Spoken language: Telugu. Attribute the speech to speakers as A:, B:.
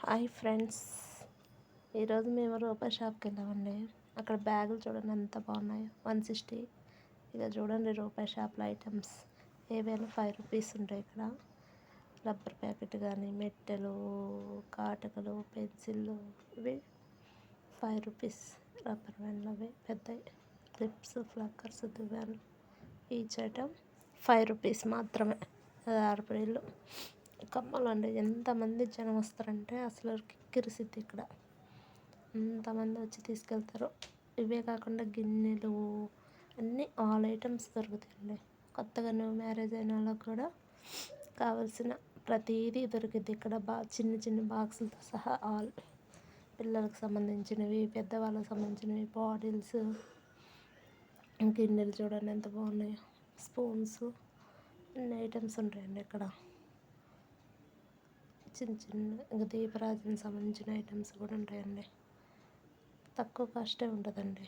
A: హాయ్ ఫ్రెండ్స్, ఈరోజు మేము రూపాయి షాప్కి వెళ్ళామండి. అక్కడ బ్యాగులు చూడండి ఎంత బాగున్నాయో, 160. ఇక చూడండి రూపాయి షాప్లో ఐటమ్స్ ఏవైనా 5 రూపీస్ ఉంటాయి. ఇక్కడ రబ్బర్ ప్యాకెట్ కానీ, మెట్టెలు, కాటకలు, పెన్సిళ్ళు, ఇవి 5 రూపీస్. రబ్బర్ బ్యాండ్లు అవి పెద్దవి, క్లిప్స్, ఫ్లక్కర్స్, దువ్వాలు, ఈచ్ ఐటమ్ 5 రూపీస్ మాత్రమే. అది ఆరుపడిళ్ళు కమ్మలు అండి. ఎంతమంది జనం వస్తారంటే అసలు కిక్కిరిసిద్ది ఇక్కడ. ఎంతమంది వచ్చి తీసుకెళ్తారు. ఇవే కాకుండా గిన్నెలు అన్నీ ఆల్ ఐటమ్స్ దొరుకుతాయండి. కొత్తగా న్యూ మ్యారేజ్ అయిన వాళ్ళకి కూడా కావాల్సిన ప్రతిదీ దొరికిద్ది ఇక్కడ. చిన్న చిన్న బాక్సులతో సహా ఆల్. పిల్లలకు సంబంధించినవి, పెద్దవాళ్ళకి సంబంధించినవి, బాటిల్స్, గిన్నెలు చూడండి ఎంత బాగున్నాయో, స్పూన్స్, అన్ని ఐటమ్స్ ఉంటాయండి ఇక్కడ. చిన్న చిన్న ఇంకా దీపరాజునికి సంబంధించిన ఐటమ్స్ కూడా ఉంటాయండి. తక్కువ కాస్టే ఉంటుందండి.